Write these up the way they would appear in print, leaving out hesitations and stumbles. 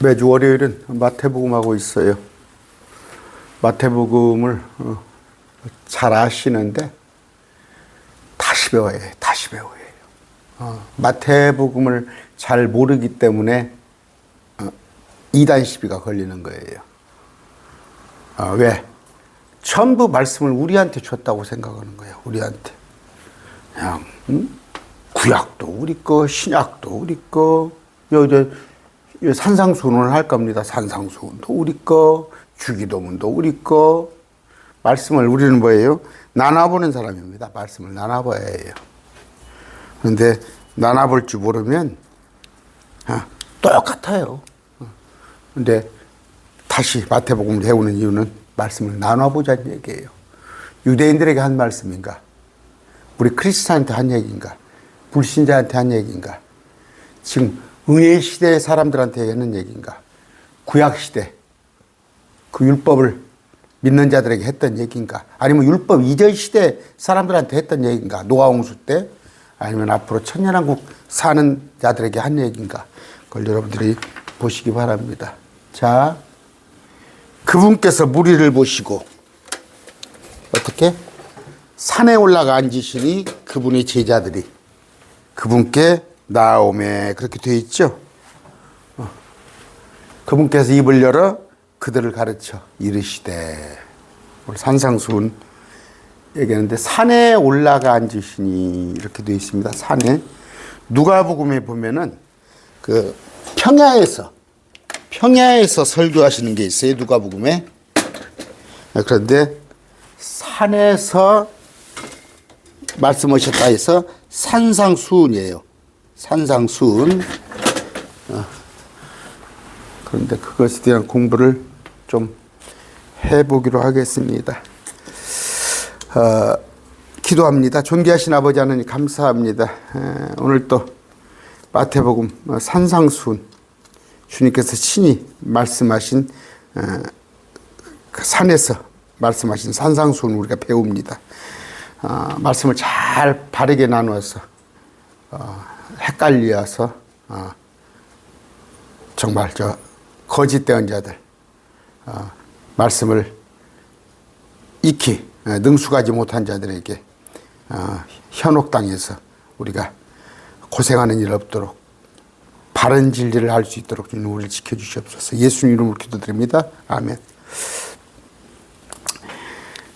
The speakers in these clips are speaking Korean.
매주 월요일은 마태복음 하고 있어요. 마태복음을 잘 아시는데 다시 배워야 해요. 다시 배워야 해요. 마태복음을 잘 모르기 때문에 이단 시비가 걸리는 거예요. 왜? 전부 말씀을 우리한테 줬다고 생각하는 거예요. 우리한테. 그냥 구약도 우리 거, 신약도 우리 거. 산상수훈을 할 겁니다. 산상수훈도 우리 거, 주기도문도 우리 거. 말씀을 우리는 뭐예요? 나눠보는 사람입니다. 말씀을 나눠봐야 해요. 그런데 나눠볼 줄 모르면 똑같아요. 근데 다시 마태복음을 배우는 이유는 말씀을 나눠보자는 얘기예요. 유대인들에게 한 말씀인가? 우리 크리스찬한테 한 얘기인가? 불신자한테 한 얘기인가? 지금 은혜 시대 사람들한테 하는 얘기인가? 구약 시대 그 율법을 믿는 자들에게 했던 얘기인가? 아니면 율법 이전 시대 사람들한테 했던 얘기인가? 노아 홍수 때? 아니면 앞으로 천년왕국 사는 자들에게 한 얘기인가? 그걸 여러분들이 보시기 바랍니다. 자, 그분께서 무리를 보시고 어떻게? 산에 올라가 앉으시니 그분의 제자들이 그분께 나오매 그렇게 되어 있죠. 그분께서 입을 열어 그들을 가르쳐 이르시되, 산상수훈 얘기하는데 산에 올라가 앉으시니 이렇게 되어 있습니다. 산에. 누가복음에 보면은 그 평야에서 설교하시는 게 있어요. 누가복음에. 그런데 산에서 말씀하셨다 해서 산상수훈이에요. 산상수훈. 그런데 그것에 대한 공부를 좀 해보기로 하겠습니다. 기도합니다. 존귀하신 아버지 하나님 감사합니다. 오늘 또 마태복음 산상수훈, 주님께서 친히 말씀하신 그 산에서 말씀하신 산상수훈 우리가 배웁니다. 말씀을 잘 바르게 나누어서 헷갈려서 정말 거짓된 자들 말씀을 익히 능숙하지 못한 자들에게 현혹당해서 우리가 고생하는 일 없도록 바른 진리를 할 수 있도록 주님 우리를 지켜주시옵소서. 예수님 이름으로 기도드립니다. 아멘.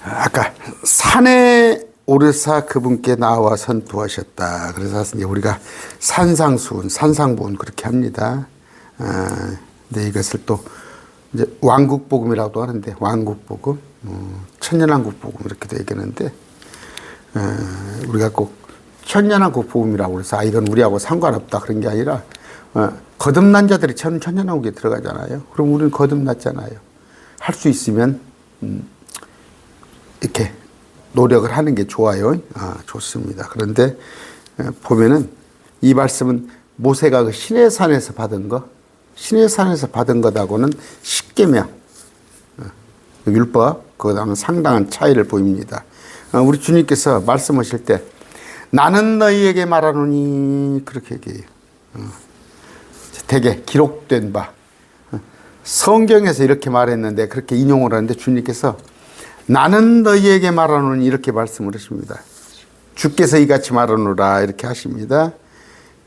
아까 산에 오르사 그분께 나와 선포하셨다. 그래서 이제 우리가 산상수훈, 산상보훈 그렇게 합니다. 근데 이것을 또 이제 왕국복음이라고도 하는데, 왕국복음, 천년왕국복음 이렇게도 얘기하는데, 우리가 꼭 천년왕국복음이라고 해서 이건 우리하고 상관없다 그런 게 아니라, 거듭난 자들이 천년왕국에 들어가잖아요. 그럼 우리는 거듭났잖아요. 할 수 있으면 이렇게 노력을 하는 게 좋아요. 좋습니다. 그런데 보면은 이 말씀은 모세가 그 시내산에서 받은 거, 시내산에서 받은 것하고는 십계명, 율법, 그거하고는 상당한 차이를 보입니다. 우리 주님께서 말씀하실 때 나는 너희에게 말하노니 그렇게 얘기해요. 대개 기록된 바, 성경에서 이렇게 말했는데 그렇게 인용을 하는데 주님께서 나는 너희에게 말하노니 이렇게 말씀을 하십니다. 주께서 이같이 말하노라 이렇게 하십니다.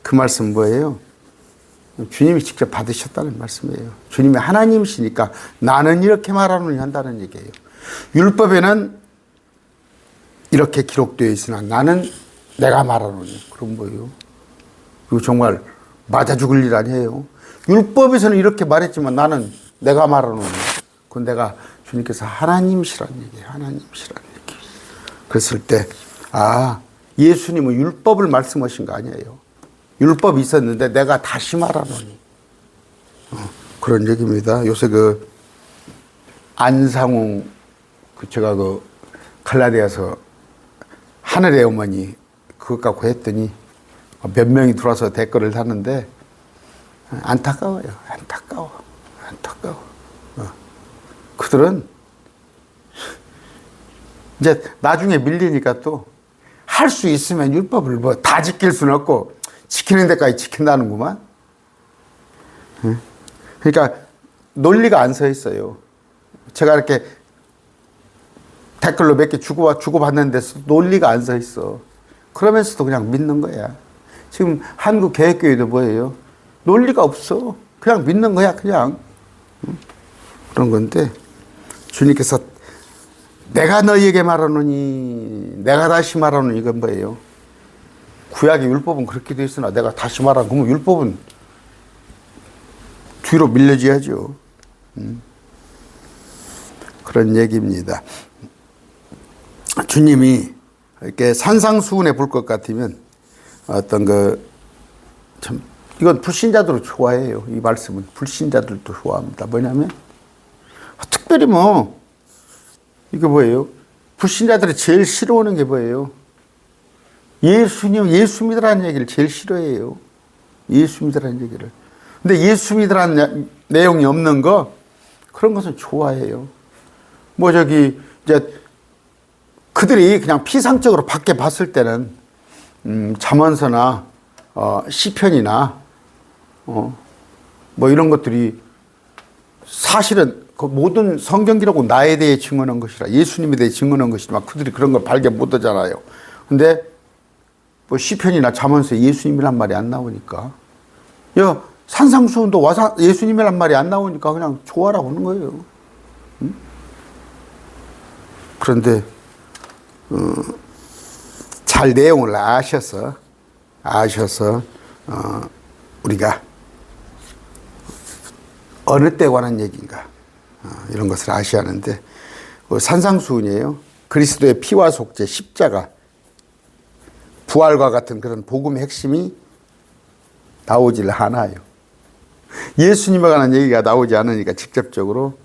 그 말씀 뭐예요? 주님이 직접 받으셨다는 말씀이에요. 주님이 하나님이시니까 나는 이렇게 말하노니 한다는 얘기예요. 율법에는 이렇게 기록되어 있으나 나는 내가 말하노니. 그럼 뭐예요? 이거 정말 맞아 죽을 일 아니에요. 율법에서는 이렇게 말했지만 나는 내가 말하노니. 그건 내가 주님께서 하나님이시란 얘기예요. 하나님이시란 얘기. 그랬을 때 예수님은 율법을 말씀하신 거 아니에요. 율법이 있었는데 내가 다시 말하노니. 그런 얘기입니다. 요새 그 안상웅 제가 그 칼라디아서 하늘의 어머니 그것 갖고 했더니 몇 명이 들어와서 댓글을 하는데 안타까워요. 안타까워. 그들은 이제 나중에 밀리니까 또 할 수 있으면 율법을 뭐 다 지킬 수는 없고 지키는 데까지 지킨다는구만. 그러니까 논리가 안 서 있어요. 제가 이렇게 댓글로 몇 개 주고받는 데서 논리가 안 서 있어. 그러면서도 그냥 믿는 거야. 지금 한국 개혁교회도 뭐예요? 논리가 없어. 그냥 믿는 거야, 그냥. 그런 건데, 주님께서 내가 너희에게 말하노니, 내가 다시 말하노니, 이건 뭐예요? 구약의 율법은 그렇게 돼 있으나 내가 다시 말하는, 그러면 율법은 뒤로 밀려져야죠. 그런 얘기입니다. 주님이 이렇게 산상수훈에 볼 것 같으면 어떤 참 이건 불신자들도 좋아해요. 이 말씀은 불신자들도 좋아합니다. 뭐냐면 특별히 이게 뭐예요? 불신자들이 제일 싫어하는 게 뭐예요? 예수 믿으라는 얘기를 제일 싫어해요. 예수 믿으라는 얘기를. 근데 예수 믿으라는 내용이 없는 거 그런 것은 좋아해요. 이제 그들이 그냥 피상적으로 밖에 봤을 때는 잠언서나 시편이나 이런 것들이 사실은 그 모든 성경 기록은 나에 대해 증언한 것이라, 예수님에 대해 증언한 것이지만 그들이 그런 걸 발견 못 하잖아요. 근데 시편이나 잠언서에 예수님이란 말이 안 나오니까, 산상수훈도 예수님이란 말이 안 나오니까 그냥 좋아라고 하는 거예요. 그런데 잘 내용을 아셔서 우리가 어느 때 관한 얘기인가 이런 것을 아셔야 하는데, 산상수훈이에요. 그리스도의 피와 속죄, 십자가, 부활과 같은 그런 복음의 핵심이 나오질 않아요. 예수님에 관한 얘기가 나오지 않으니까 직접적으로.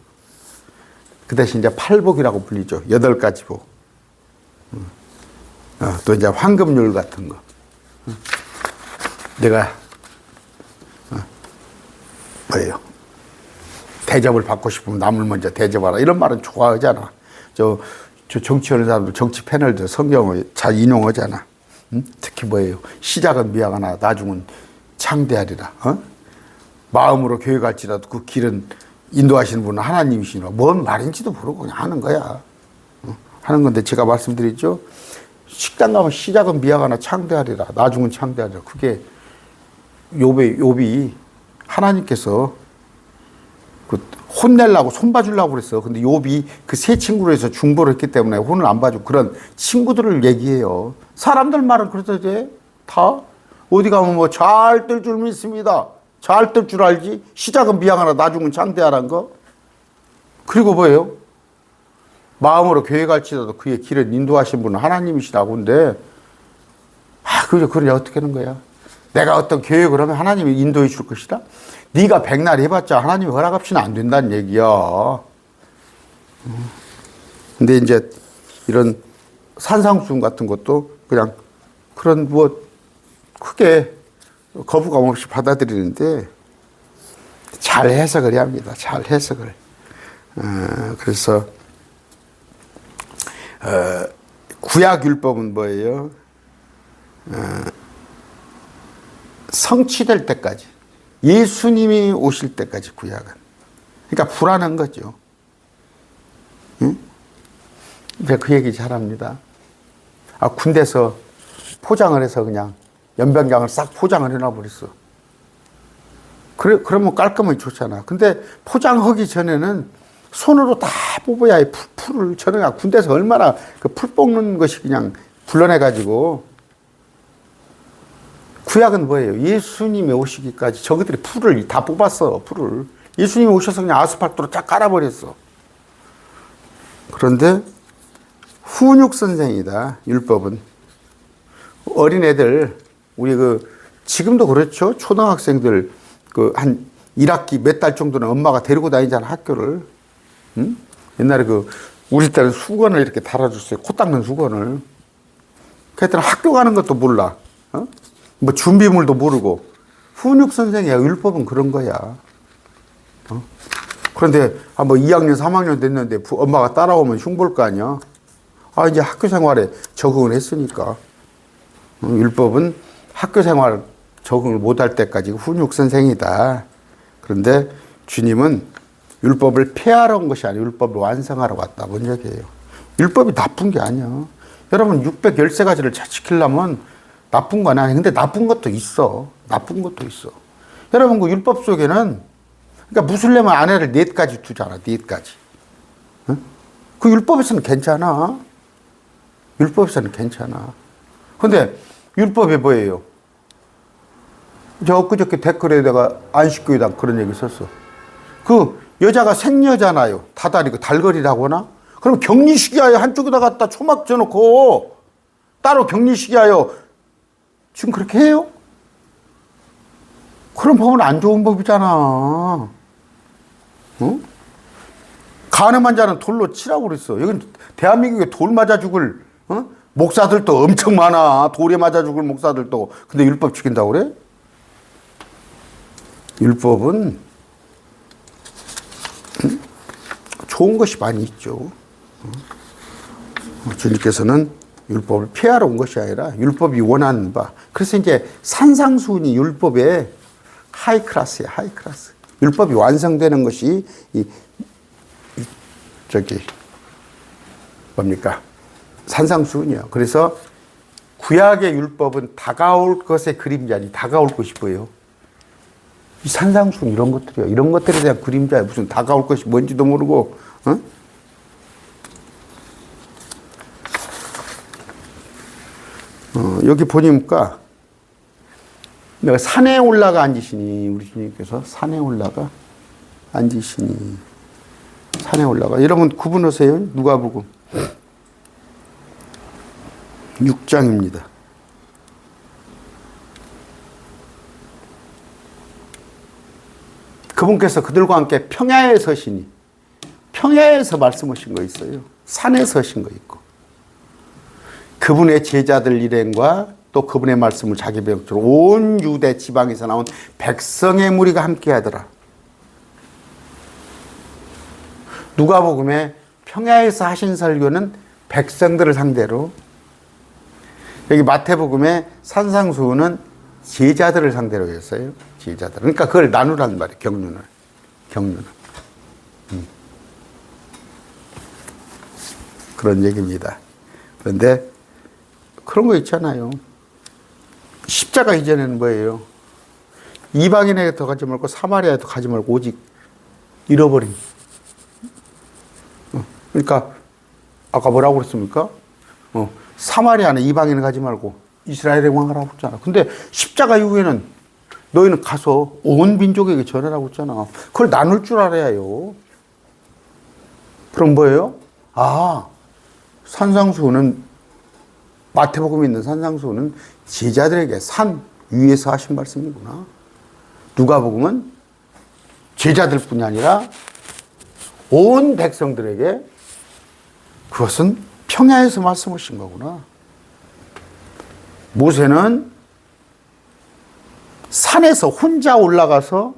그 대신 이제 팔복이라고 불리죠. 8가지 복. 또 이제 황금률 같은 거. 내가 뭐예요? 대접을 받고 싶으면 남을 먼저 대접하라. 이런 말은 좋아하잖아. 저 정치하는 사람들, 정치 패널들 성경을 잘 인용하잖아. 특히 뭐예요? 시작은 미약하나 나중은 창대하리라. 마음으로 교회 갈지라도 그 길은 인도하시는 분은 하나님이시니라. 뭔 말인지도 모르고 그냥 하는 거야. 하는 건데 제가 말씀드렸죠. 식당 가면 시작은 미약하나 창대하리라. 나중은 창대하리라. 그게 욥이 하나님께서 혼내려고 손봐주려고 그랬어. 근데 욥이 그 세 친구로 해서 중보를 했기 때문에 혼을 안 봐주고 그런 친구들을 얘기해요. 사람들 말은 그러던데 다 어디 가면 잘 뜰 줄 믿습니다. 잘 뜰 줄 알지. 시작은 미약하나 나중은 창대하라는 거. 그리고 뭐예요? 마음으로 교회 갈지라도 그의 길을 인도하신 분은 하나님이시라고. 근데 그러냐 어떻게 하는 거야? 내가 어떤 교육을 하면 하나님이 인도해 줄 것이다. 네가 백날 해봤자 하나님이 허락 없이는 안 된다는 얘기야. 근데 이제 이런 산상수훈 같은 것도 그냥 그런 크게 거부감 없이 받아들이는데 잘 해석을 해야 합니다. 잘 해석을. 그래서 구약율법은 뭐예요? 성취될 때까지, 예수님이 오실 때까지 구약은. 그러니까 불안한 거죠. 응? 그 얘기 잘합니다. 군대에서 포장을 해서 그냥 연병장을 싹 포장을 해놔버렸어. 그러면 깔끔하게 좋잖아. 근데 포장하기 전에는 손으로 다 뽑아야 해. 풀을. 저는 군대에서 얼마나 그 풀 뽑는 것이 그냥 불러내가지고. 구약은 뭐예요? 예수님이 오시기까지 저것들이 풀을 다 뽑았어. 풀을. 예수님이 오셔서 그냥 아스팔트로 쫙 깔아버렸어. 그런데 훈육 선생이다. 율법은. 어린애들, 우리 지금도 그렇죠. 초등학생들 한 1학기 몇 달 정도는 엄마가 데리고 다니잖아, 학교를. 응? 옛날에 우리 때는 수건을 이렇게 달아줬어요. 코 닦는 수건을. 그랬더니 학교 가는 것도 몰라. 준비물도 모르고. 훈육 선생이야. 율법은 그런 거야. 그런데 2학년, 3학년 됐는데 엄마가 따라오면 흉볼 거 아니야. 이제 학교 생활에 적응을 했으니까. 율법은 학교 생활 적응을 못할 때까지 훈육 선생이다. 그런데 주님은 율법을 폐하러 온 것이 아니고 율법을 완성하러 왔다. 뭔 얘기예요? 율법이 나쁜 게 아니야. 여러분 613가지를 잘 지키려면 나쁜 건 아니야. 근데 나쁜 것도 있어. 나쁜 것도 있어. 여러분 그 율법 속에는 그러니까 무슬림은 아내를 4가지 두잖아. 4가지. 응? 그 율법에서는 괜찮아. 율법에서는 괜찮아. 근데 율법이 뭐예요? 저 엊그저께 댓글에다가 안식교회당 그런 얘기 썼어. 그 여자가 생여잖아요. 다다리고 달거리라고 하나? 그럼 격리시켜야 한쪽에다 갖다 초막 져놓고 따로 격리시켜야 지금 그렇게 해요? 그런 법은 안 좋은 법이잖아. 어? 가늠한 자는 돌로 치라고 그랬어. 여긴 대한민국에 돌 맞아 죽을 목사들도 엄청 많아. 돌에 맞아 죽을 목사들도. 근데 율법 지킨다고 그래? 율법은 좋은 것이 많이 있죠. 주님께서는 율법을 폐하러 온 것이 아니라 율법이 원하는 바. 그래서 이제 산상수훈이 율법의 하이 클래스야, 하이 클래스. 율법이 완성되는 것이 뭡니까? 산상수훈이요. 그래서 구약의 율법은 다가올 것의 그림자니 다가올 것이 뭐예요? 이 산상수훈 이런 것들이요. 이런 것들에 대한 그림자야. 무슨 다가올 것이 뭔지도 모르고, 어? 여기 보니까 내가 산에 올라가 앉으시니 우리 주님께서 산에 올라가 앉으시니 산에 올라가. 여러분 구분하세요. 누가복음 6장입니다. 그분께서 그들과 함께 평야에 서시니 평야에서 말씀하신 거 있어요. 산에 서신 거 있고 그분의 제자들 일행과 또 그분의 말씀을 자기 배역으로 온 유대 지방에서 나온 백성의 무리가 함께 하더라. 누가복음에 평야에서 하신 설교는 백성들을 상대로, 여기 마태복음에 산상수훈은 제자들을 상대로 했어요. 제자들. 그러니까 그걸 나누란 말이에요. 경륜을. 그런 얘기입니다. 그런데 그런 거 있잖아요. 십자가 이전에는 뭐예요? 이방인에게도 가지 말고 사마리아에도 가지 말고 오직 잃어버린. 그러니까 아까 뭐라고 그랬습니까? 사마리아는 이방인을 가지 말고 이스라엘에만 가라고 했잖아. 근데 십자가 이후에는 너희는 가서 온 민족에게 전하라고 했잖아. 그걸 나눌 줄 알아야요. 그럼 뭐예요? 산상수훈은 마태복음에 있는 산상수훈은 제자들에게 산 위에서 하신 말씀이구나. 누가복음은 제자들뿐이 아니라 온 백성들에게 그것은 평야에서 말씀하신 거구나. 모세는 산에서 혼자 올라가서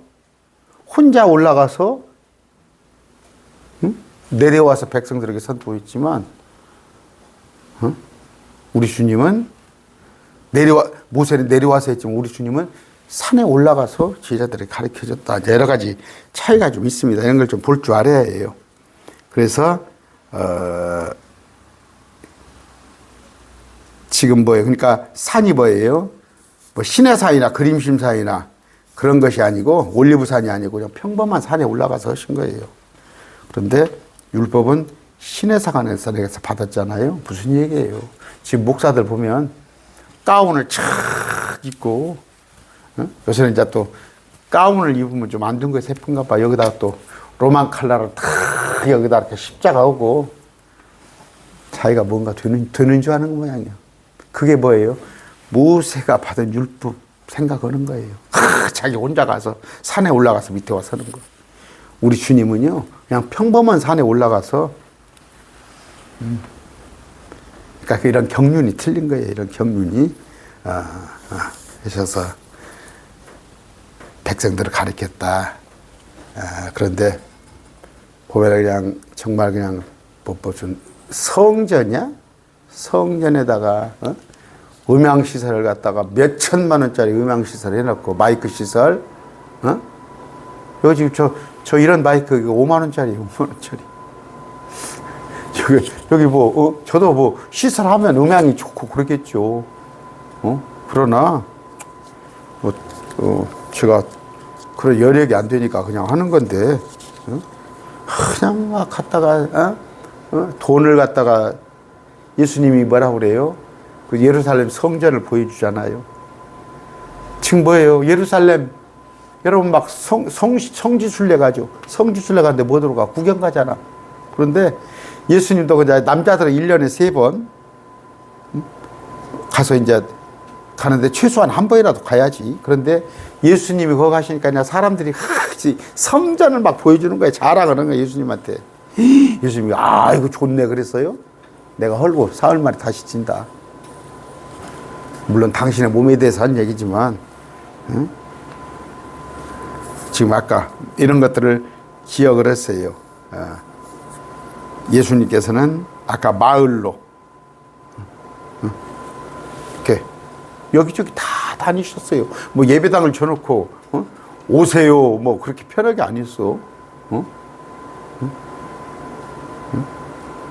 내려와서 백성들에게 선포했지만 우리 주님은 모세는 내려와서 했지만 우리 주님은 산에 올라가서 제자들에게 가르쳐줬다. 여러 가지 차이가 좀 있습니다. 이런 걸 좀 볼 줄 알아야 해요. 그래서 지금 뭐예요? 그러니까 산이 뭐예요? 뭐 시내산이나 그림심산이나 그런 것이 아니고 올리브산이 아니고 그냥 평범한 산에 올라가서 하신 거예요. 그런데 율법은 시내산에서 받았잖아요. 무슨 얘기예요? 지금 목사들 보면 가운을 착 입고, 요새는 이제 또 가운을 입으면 좀 안 든 거에 세픈가 봐. 여기다가 또 로만 칼라를 탁 여기다 이렇게 십자가 하고 자기가 뭔가 되는 줄 아는 모양이야. 그게 뭐예요? 모세가 받은 율법 생각하는 거예요. 자기 혼자 가서 산에 올라가서 밑에 와 서는 거. 우리 주님은요, 그냥 평범한 산에 올라가서, 그러니까 이런 경륜이 틀린 거예요. 이런 경륜이 하셔서 백성들을 가르쳤다. 그런데 보면 그냥 정말 그냥 무슨 성전이야? 성전에다가 음향시설을 갖다가 몇 천만 원짜리 음향시설 해놓고 마이크 시설, 여기 지금 저 이런 마이크 5만 원짜리, 5만 원짜리. 여기 뭐, 저도 뭐 시설하면 음향이 좋고 그러겠죠. 그러나, 제가 그런 여력이 안 되니까 그냥 하는 건데, 그냥 막 갖다가, 돈을 갖다가 예수님이 뭐라고 그래요? 그 예루살렘 성전을 보여주잖아요. 지금 뭐예요? 예루살렘, 여러분 막 성지순례 가죠. 성지순례 가는데 뭐 들어가? 구경 가잖아. 그런데 예수님도 그냥 남자들은 1년에 3번 가서 이제 가는데 최소한 한 번이라도 가야지. 그런데 예수님이 거기 가시니까 그냥 사람들이 성전을 막 보여주는 거예요. 자랑하는 거예요, 예수님한테. 예수님이, 이거 좋네. 그랬어요. 내가 헐고 사흘 만에 다시 진다. 물론 당신의 몸에 대해서 한 얘기지만, 지금 아까 이런 것들을 기억을 했어요. 예수님께서는 아까 마을로, 이렇게 여기저기 다 다니셨어요. 뭐 예배당을 쳐놓고, 오세요. 뭐 그렇게 편하게 안 했어.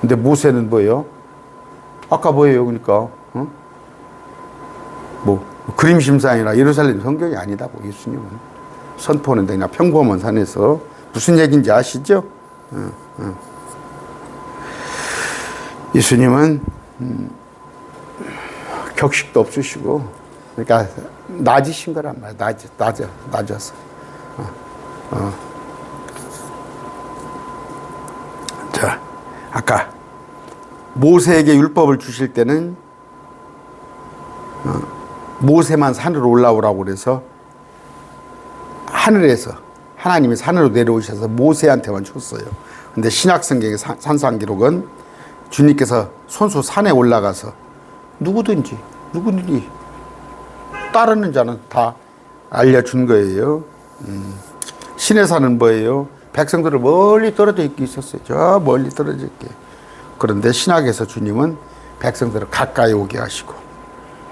근데 모세는 뭐예요? 아까 뭐예요? 그러니까, 뭐, 그림심산이나 예루살렘 성경이 아니다고, 예수님은. 선포는 그냥 평범한 산에서. 무슨 얘기인지 아시죠? 예수님은, 격식도 없으시고, 그러니까, 낮으신 거란 말이야. 낮아서. 자, 아까, 모세에게 율법을 주실 때는, 모세만 산으로 올라오라고 그래서 하늘에서 하나님이 산으로 내려오셔서 모세한테만 줬어요. 근데 신약 성경의 산상기록은 주님께서 손수 산에 올라가서 누구든지 따르는 자는 다 알려준 거예요. 신의 산은 뭐예요? 백성들을 멀리 떨어져 있게 있었어요. 저 멀리 떨어져 있게. 그런데 신약에서 주님은 백성들을 가까이 오게 하시고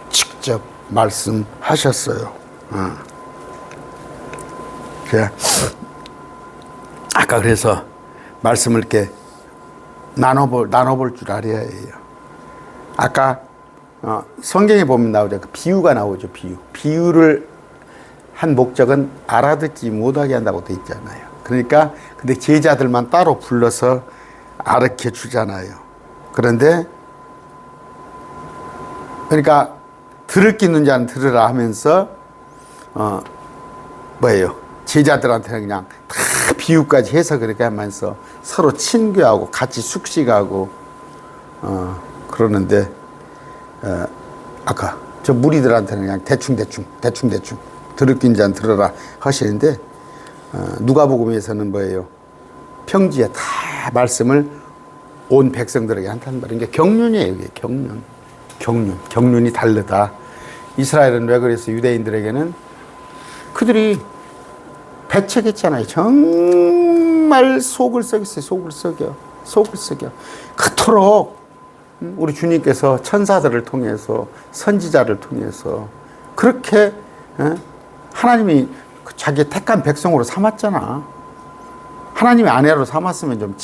직접 말씀하셨어요. 아까 그래서 말씀을 이렇게 나눠볼 줄 알아야 해요. 아까 성경에 보면 나오죠. 그 비유가 나오죠. 비유를 한 목적은 알아듣지 못하게 한다고 돼 있잖아요. 그러니까 근데 제자들만 따로 불러서 가르쳐 주잖아요. 그런데 그러니까 들을 게 있는 자는 들으라 하면서 뭐예요? 제자들한테는 그냥 다 비유까지 해서 그렇게 하면서 서로 친교하고 같이 숙식하고 그러는데 아까 저 무리들한테는 그냥 대충 들을 게 있는 자는 들으라 하시는데 누가복음에서는 뭐예요? 평지에 다 말씀을 온 백성들에게 한다는 말이에요. 이게 경륜이에요. 이게 경륜이 다르다. 이스라엘은 왜 그래서 유대인들에게는 그들이 배척했잖아요. 정말 속을 썩였어요. 속을 썩여. 그토록 우리 주님께서 천사들을 통해서 선지자를 통해서 그렇게 하나님이 자기 택한 백성으로 삼았잖아. 하나님의 아내로 삼았으면 좀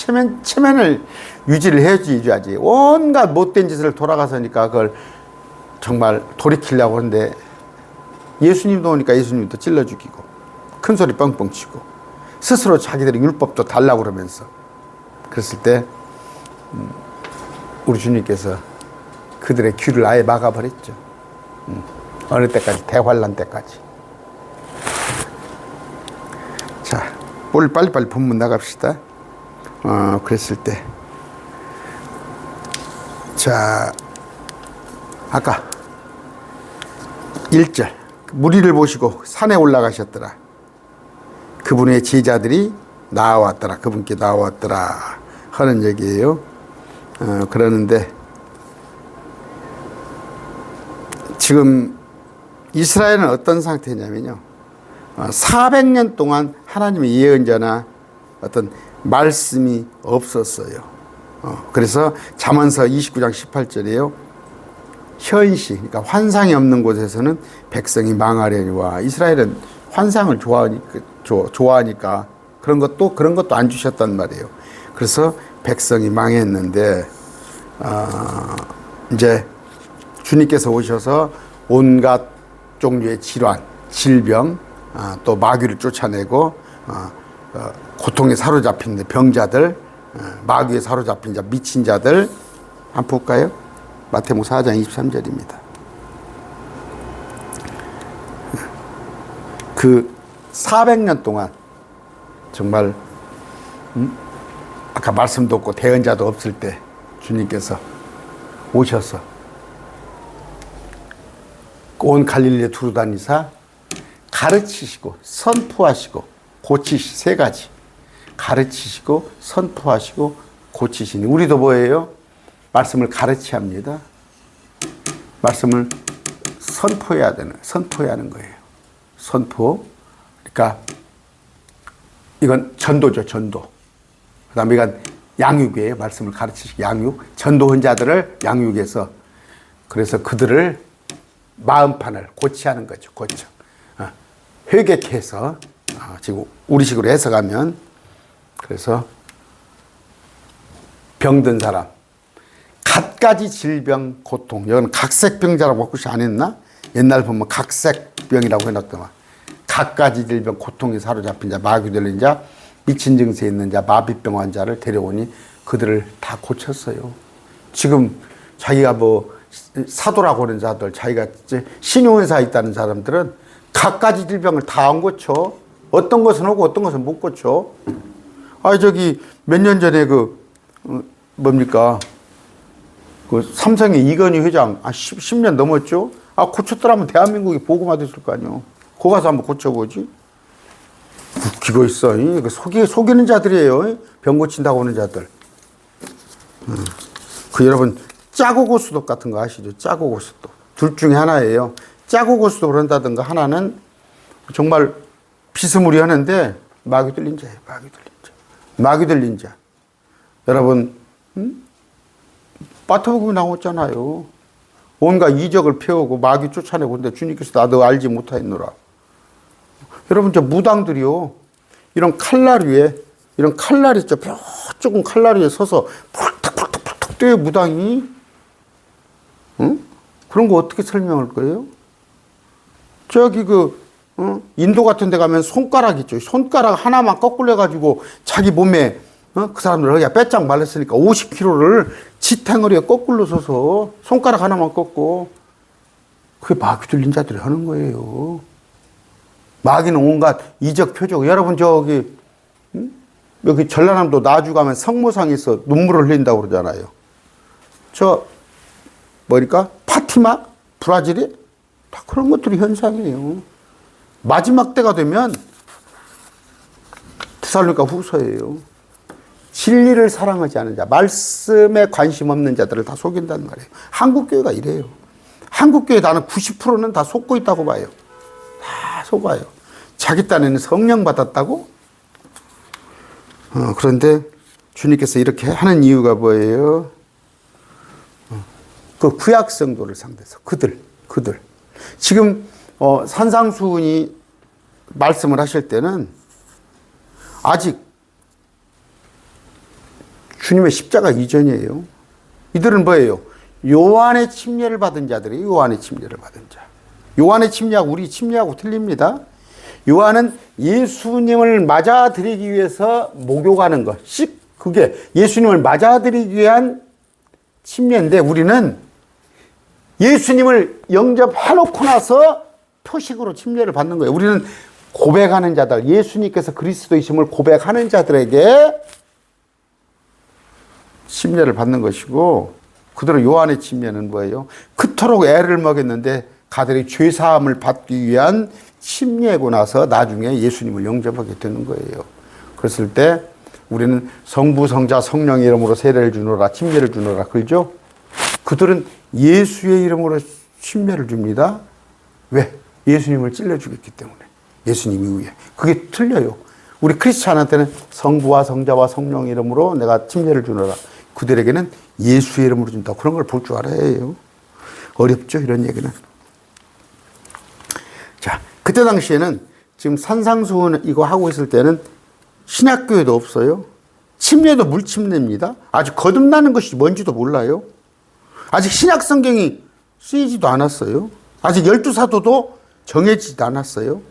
체면을 유지를 해줘야지. 온갖 못된 짓을 돌아가서니까 그걸 정말 돌이키려고 하는데 예수님도 오니까 예수님도 찔러 죽이고 큰 소리 뻥뻥 치고 스스로 자기들의 율법도 달라고 그러면서 그랬을 때 우리 주님께서 그들의 귀를 아예 막아버렸죠. 어느 때까지? 대환란 때까지. 자, 오늘 빨리빨리 본문 나갑시다. 그랬을 때. 자, 아까 1절. 무리를 보시고 산에 올라가셨더라. 그분의 제자들이 나와왔더라. 그분께 나와왔더라. 하는 얘기예요. 그러는데 지금 이스라엘은 어떤 상태냐면요. 400년 동안 하나님의 예언자나 어떤 말씀이 없었어요. 그래서 잠언서 29장 18절이에요. 현시, 그러니까 환상이 없는 곳에서는 백성이 망하려니와 이스라엘은 환상을 좋아하니까 그런 것도 안 주셨단 말이에요. 그래서 백성이 망했는데, 이제 주님께서 오셔서 온갖 종류의 질환, 질병, 또 마귀를 쫓아내고, 고통에 사로잡힌 병자들, 마귀에 사로잡힌 자, 미친 자들, 한번 볼까요? 마태복음 4장 23절입니다. 그 400년 동안 정말 아까 말씀도 없고 대언자도 없을 때 주님께서 오셔서 온 갈릴리에 두루 다니사 가르치시고 선포하시고 고치시 세 가지 가르치시고 선포하시고 고치시니 우리도 뭐예요? 말씀을 가르쳐야 합니다. 말씀을 선포해야 하는 거예요. 선포. 그러니까 이건 전도죠, 전도. 그다음에 이건 양육이에요. 말씀을 가르치시고 양육. 전도한 자들을 양육해서 그래서 그들을 마음판을 고치하는 거죠. 고쳐. 회개케 해서 지금 우리식으로 해석하면 그래서 병든 사람 갖가지 질병 고통 이건 각색병자라고 혹시 안 했나? 옛날 보면 각색병이라고 해놨더만 갖가지 질병 고통에 사로잡힌 자 마귀 들린 자 미친 증세에 있는 자 마비병 환자를 데려오니 그들을 다 고쳤어요. 지금 자기가 뭐 사도라고 하는 자들 자기가 신용회사에 있다는 사람들은 갖가지 질병을 다 안 고쳐. 어떤 것은 오고 어떤 것은 못 고쳐. 저기 몇 년 전에 뭡니까 그 삼성의 이건희 회장 10년 넘었죠. 고쳤더라면 대한민국이 보고만 됐을 거 아니에요. 거 가서 한번 고쳐보지. 웃기고 있어. 속이는 자들이에요. 병 고친다고 하는 자들. 여러분 짜고 고수도 같은 거 아시죠? 짜고 고수도. 둘 중에 하나예요. 짜고 고수도 그런다든가 하나는 정말 비스무리하는데 마귀 들린 자예요. 마귀 들린 자. 여러분 마태복음에 나왔잖아요. 온갖 이적을 펴오고 마귀 쫓아내고 근데 주님께서 나도 알지 못하였노라. 여러분 저 무당들이요. 이런 칼날 있죠. 뼈 조금 칼날 위에 서서 푹탁 뛰어요 무당이. 그런 거 어떻게 설명할 거예요? 저기 인도 같은 데 가면 손가락 있죠. 손가락 하나만 거꾸로 해가지고 자기 몸에 그 사람들 여기가 빼짝 말랐으니까 50kg를 지탱어리에 거꾸로 서서 손가락 하나만 꺾고 그게 마귀 들린 자들이 하는 거예요. 마귀는 온갖 이적 표적. 여러분 여기 전라남도 나주 가면 성모상에서 눈물을 흘린다고 그러잖아요. 뭐니까 파티마 브라질이 다 그런 것들이 현상이에요. 마지막 때가 되면 데살로니가 후서예요. 진리를 사랑하지 않은 자, 말씀에 관심 없는 자들을 다 속인단 말이에요. 한국교회가 이래요. 한국교회 나는 90%는 다 속고 있다고 봐요. 다 속아요. 자기 딴에는 성령 받았다고? 그런데 주님께서 이렇게 하는 이유가 뭐예요? 그 구약 성도를 상대해서 그들 지금 산상수훈이 말씀을 하실 때는 아직 주님의 십자가 이전이에요. 이들은 뭐예요? 요한의 침례를 받은 자들이에요. 요한의 침례를 받은 자. 요한의 침례하고 우리 침례하고 틀립니다. 요한은 예수님을 맞아들이기 위해서 목욕하는 것. 그게 예수님을 맞아들이기 위한 침례인데 우리는 예수님을 영접해놓고 나서 표식으로 침례를 받는 거예요. 우리는 고백하는 자들, 예수님께서 그리스도이심을 고백하는 자들에게 침례를 받는 것이고 그대로 요한의 침례는 뭐예요? 그토록 애를 먹였는데 가들이 죄사함을 받기 위한 침례고 나서 나중에 예수님을 영접하게 되는 거예요. 그랬을 때 우리는 성부, 성자, 성령의 이름으로 세례를 주노라, 침례를 주노라 그러죠? 그들은 예수의 이름으로 침례를 줍니다. 왜? 예수님을 찔러주겠기 때문에. 예수님 이후에. 그게 틀려요. 우리 크리스찬한테는 성부와 성자와 성령의 이름으로 내가 침례를 주노라. 그들에게는 예수의 이름으로 준다. 그런 걸 볼 줄 알아야 해요. 어렵죠, 이런 얘기는. 자, 그때 당시에는 지금 산상수훈 이거 하고 있을 때는 신약교회도 없어요. 침례도 물침례입니다. 아직 거듭나는 것이 뭔지도 몰라요. 아직 신약 성경이 쓰이지도 않았어요. 아직 12사도도 정해지지도 않았어요.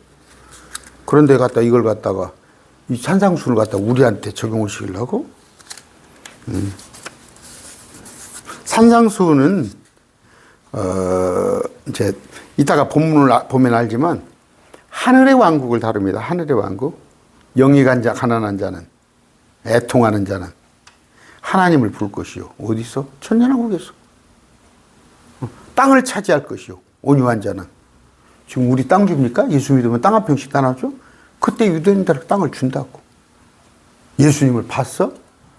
그런데 이걸 갖다가 이 산상수훈을 갖다가 우리한테 적용을 시키려고? 산상수훈은 이제 이따가 본문을 보면 알지만 하늘의 왕국을 다룹니다. 하늘의 왕국. 영이 가난한 자는, 애통하는 자는 하나님을 부를 것이요. 어디서? 천년왕국에서. 땅을 차지할 것이요. 온유한 자는. 지금 우리 땅 줍니까? 예수 믿으면 땅 한 평씩 다 나죠? 그때 유대인들 땅을 준다고. 예수님을 봤어?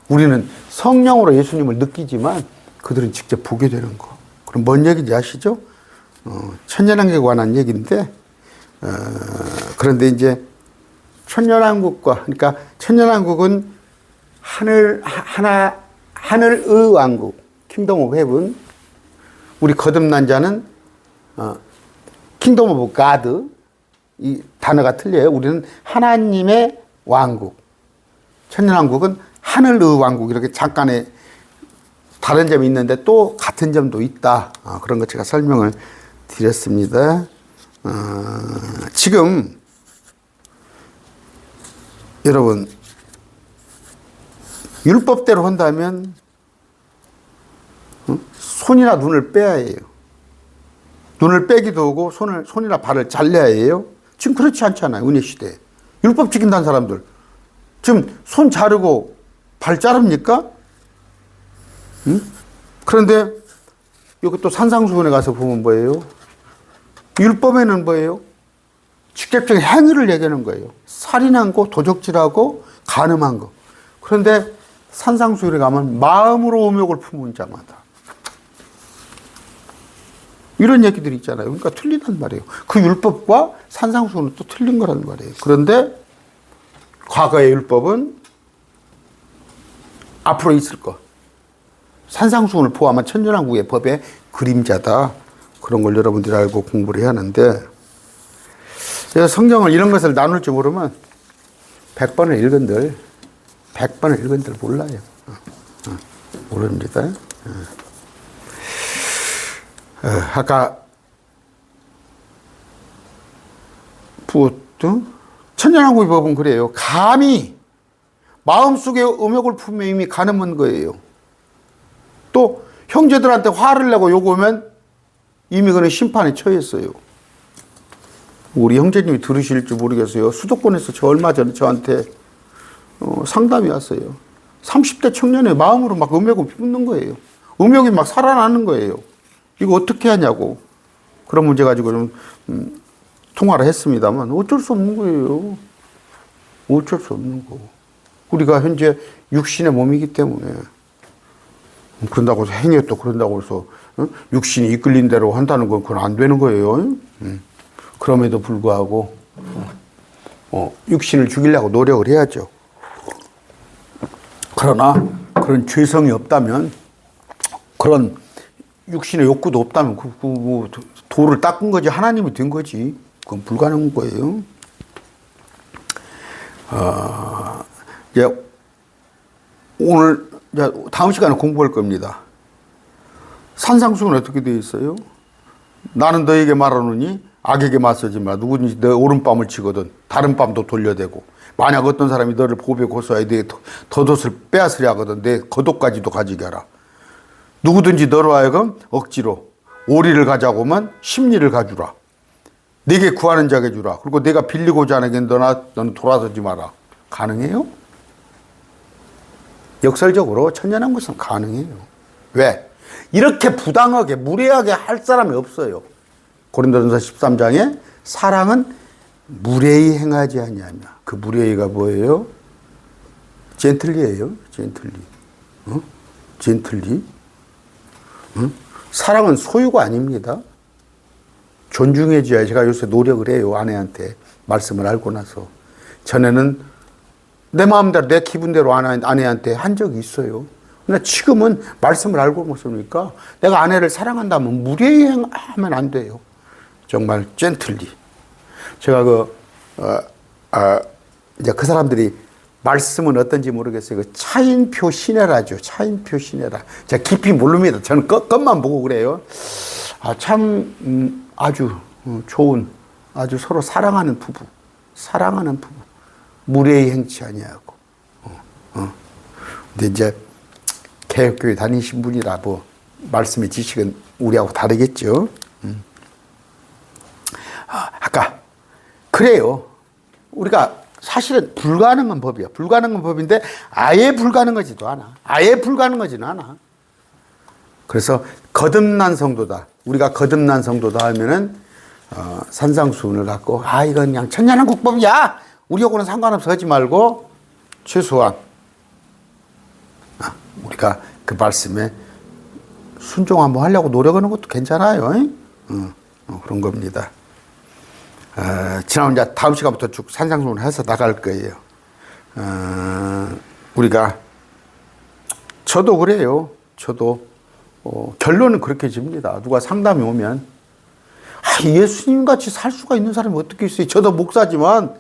우리는 성령으로 예수님을 느끼지만 그들은 직접 보게 되는 거. 그럼 뭔 얘기인지 아시죠? 천년왕국에 관한 얘기인데, 그런데 이제 천년왕국과, 그러니까 천년왕국은 하늘의 왕국, 킹덤 오브 헤븐. 우리 거듭난 자는 킹덤 오브 가드. 이 단어가 틀려요. 우리는 하나님의 왕국. 천년왕국은 하늘의 왕국. 이렇게 잠깐의 다른 점이 있는데 또 같은 점도 있다. 그런 거 제가 설명을 드렸습니다. 지금 여러분 율법대로 한다면 손이나 눈을 빼야 해요. 눈을 빼기도 하고 손이나 발을 잘라야 해요. 지금 그렇지 않잖아요. 은혜 시대에. 율법 지킨다는 사람들. 지금 손 자르고 발 자릅니까? 응? 그런데 여기 또 산상수훈에 가서 보면 뭐예요? 율법에는 뭐예요? 직접적인 행위를 얘기하는 거예요. 살인한 거, 도적질하고 간음한 거. 그런데 산상수훈에 가면 마음으로 음욕을 품은 자마다. 이런 얘기들이 있잖아요. 그러니까 틀리단 말이에요. 그 율법과 산상수훈은 또 틀린 거란 말이에요. 그런데 과거의 율법은 앞으로 있을 것. 산상수훈을 포함한 천년왕국의 법의 그림자다. 그런 걸 여러분들이 알고 공부를 해야 하는데, 제가 성경을 이런 것을 나눌 줄 모르면 100번을 읽은들 몰라요. 모릅니다. 아까 천년왕국의 법은 그래요. 감히 마음속에 음욕을 품으면 이미 간음한 거예요. 또 형제들한테 화를 내고 요구하면 이미 그는 심판에 처했어요. 우리 형제님이 들으실지 모르겠어요. 수도권에서 얼마 전에 저한테 상담이 왔어요. 30대 청년의 마음으로 막 음욕을 품는 거예요. 음욕이 막 살아나는 거예요. 이거 어떻게 하냐고. 그런 문제 가지고 좀 통화를 했습니다만 어쩔 수 없는 거예요. 어쩔 수 없는 거. 우리가 현재 육신의 몸이기 때문에. 그런다고 해서 행위에 또 그런다고 해서 육신이 이끌린 대로 한다는 건 그건 안 되는 거예요. 그럼에도 불구하고 육신을 죽이려고 노력을 해야죠. 그러나 그런 죄성이 없다면, 그런 육신의 욕구도 없다면 뭐 돌을 닦은 거지 하나님이 된 거지. 그건 불가능한 거예요. 이제 오늘 다음 시간에 공부할 겁니다. 산상수훈은 어떻게 되어 있어요? 나는 너에게 말하노니 악에게 맞서지 마. 누구든지 너 오른뺨을 치거든 다른 뺨도 돌려대고, 만약 어떤 사람이 너를 보배 고소하여 내 덧옷을 빼앗으려 하거든 내 겉옷까지도 가지게 하라. 누구든지 너로 하여금 억지로 오리를 가자고 하면 십리를 가주라. 내게 구하는 자에게 주라. 그리고 내가 빌리고자 하는 게 너는 돌아서지 마라. 가능해요? 역설적으로 천년왕국은 가능해요. 왜? 이렇게 부당하게 무례하게 할 사람이 없어요. 고린도전서 13장에 사랑은 무례히 행하지 아니하며, 그 무례히가 뭐예요? 젠틀리예요. 젠틀리. 젠틀리. 사랑은 소유가 아닙니다. 존중해줘야. 제가 요새 노력을 해요. 아내한테 말씀을 알고 나서. 전에는 내 마음대로 내 기분대로 아내한테 한 적이 있어요. 근데 지금은 말씀을 알고 못습니까? 내가 아내를 사랑한다면 무례히 하면 안 돼요. 정말 젠틀리. 제가 이제 그 사람들이 말씀은 어떤지 모르겠어요. 그 차인표 신해라죠. 차인표 신해라. 제가 깊이 모릅니다. 저는 것만 보고 그래요. 참 아주 좋은, 아주 서로 사랑하는 부부. 사랑하는 부부. 무례히 행치 아니하고. 근데 이제 개혁교회 다니신 분이라 뭐 말씀의 지식은 우리하고 다르겠죠. 아까 그래요. 우리가 사실은 불가능한 법이야. 불가능한 법인데 아예 불가능하지도 않아. 아예 불가능하지는 않아. 그래서 거듭난 성도다. 우리가 거듭난 성도다 하면은 산상수훈을 갖고 이건 그냥 천년한국법이야. 우리하고는 상관없어 하지 말고 최소한 우리가 그 말씀에 순종 한번 하려고 노력하는 것도 괜찮아요. 그런 겁니다. 지난번 이제 다음 시간부터 쭉 산상수훈을 해서 나갈 거예요. 우리가 저도 그래요. 저도 결론은 그렇게 집니다. 누가 상담이 오면 예수님 같이 살 수가 있는 사람이 어떻게 있어요? 저도 목사지만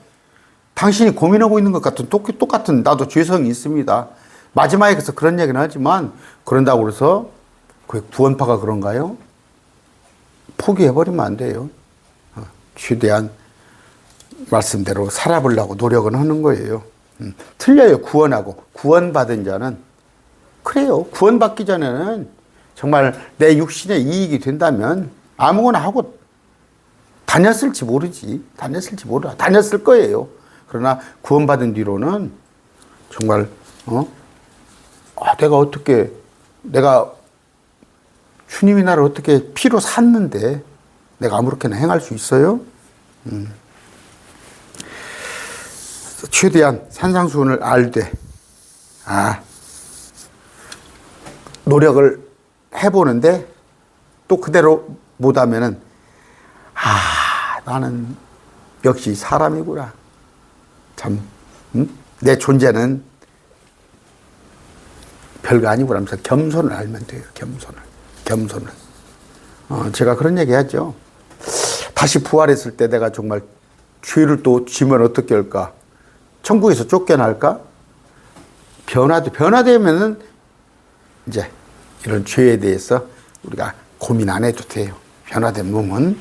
당신이 고민하고 있는 것 같은 똑같은 나도 죄성이 있습니다. 마지막에 그래서 그런 얘기는 하지만 그런다고 그래서 그 구원파가 그런가요? 포기해버리면 안 돼요. 최대한 말씀대로 살아보려고 노력은 하는 거예요. 틀려요. 구원하고. 구원받은 자는 그래요. 구원받기 전에는 정말 내 육신에 이익이 된다면 아무거나 하고 다녔을지 모르지. 다녔을지 몰라. 다녔을 거예요. 그러나 구원받은 뒤로는 정말 내가 주님이 나를 어떻게 피로 샀는데 내가 아무렇게나 행할 수 있어요? 최대한 산상수훈을 알되 노력을 해보는데 또 그대로 못하면은 나는 역시 사람이구나. 참 내 존재는 별거 아니구나 하면서 겸손을 알면 돼요. 겸손을. 제가 그런 얘기 하죠. 다시 부활했을 때 내가 정말 죄를 또 지면 어떻게 할까? 천국에서 쫓겨날까? 변화되면은 이제 이런 죄에 대해서 우리가 고민 안 해도 돼요. 변화된 몸은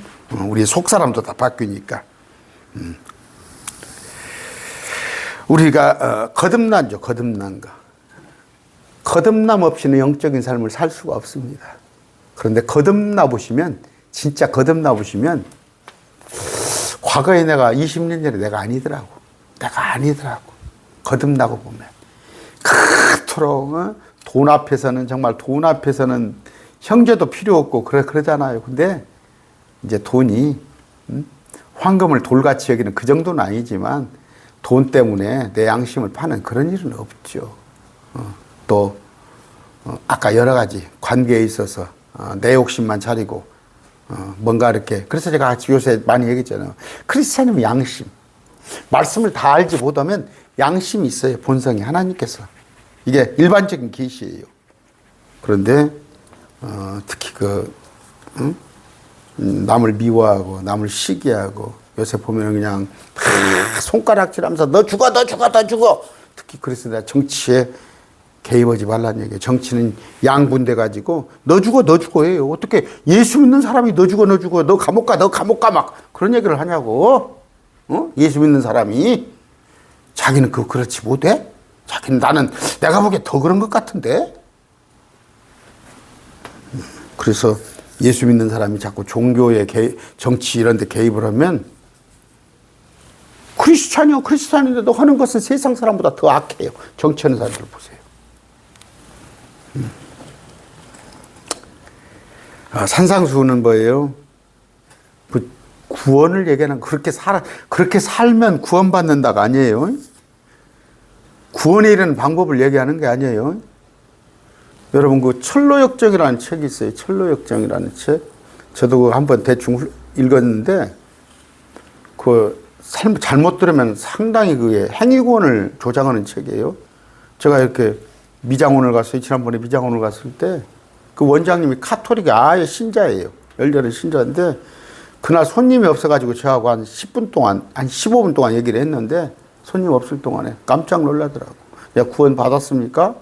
우리 속 사람도 다 바뀌니까. 우리가 거듭난죠. 거듭난 거. 거듭남 없이는 영적인 삶을 살 수가 없습니다. 그런데 진짜 거듭나 보시면 과거에 내가 20년 전에 내가 아니더라고. 거듭나고 보면 그토록 돈 앞에서는 형제도 필요 없고 그러잖아요. 근데 이제 돈이 황금을 돌같이 여기는 그 정도는 아니지만 돈 때문에 내 양심을 파는 그런 일은 없죠. 또 아까 여러 가지 관계에 있어서 내 욕심만 차리고 뭔가 이렇게. 그래서 제가 요새 많이 얘기했잖아요. 크리스찬이면 양심. 말씀을 다 알지 못하면 양심이 있어요. 본성이 하나님께서. 이게 일반적인 계시예요. 그런데 특히 남을 미워하고 남을 시기하고 요새 보면 그냥 손가락질하면서 너 죽어. 특히 그래서 내가 정치에 개입하지 말라는 얘기예요. 정치는 양분돼 가지고 너 죽어 해요. 어떻게 예수 믿는 사람이 너 죽어 너 감옥 가 막 그런 얘기를 하냐고. 예수 믿는 사람이 자기는 그렇지 못해? 자기는 내가 보기에 더 그런 것 같은데. 그래서 예수 믿는 사람이 자꾸 종교에 정치 이런 데 개입을 하면 크리스찬인데도 하는 것은 세상 사람보다 더 악해요. 정치하는 사람들 보세요. 산상수훈은 뭐예요? 구원을 얘기하는 그렇게 살면 구원받는다가 아니에요. 구원에 이르는 방법을 얘기하는 게 아니에요. 여러분 그 철로역정이라는 책이 있어요. 철로역정이라는 책. 저도 한번 대충 읽었는데 잘못 들으면 상당히 그게 행위권을 조장하는 책이에요. 제가 이렇게 미장원을 갔어요. 지난번에 미장원을 갔을 때 그 원장님이 카톨릭 아예 신자예요. 열렬한 신자인데 그날 손님이 없어가지고 저하고 한 10분 동안, 한 15분 동안 얘기를 했는데 손님 없을 동안에 깜짝 놀라더라고. 야, 구원 받았습니까?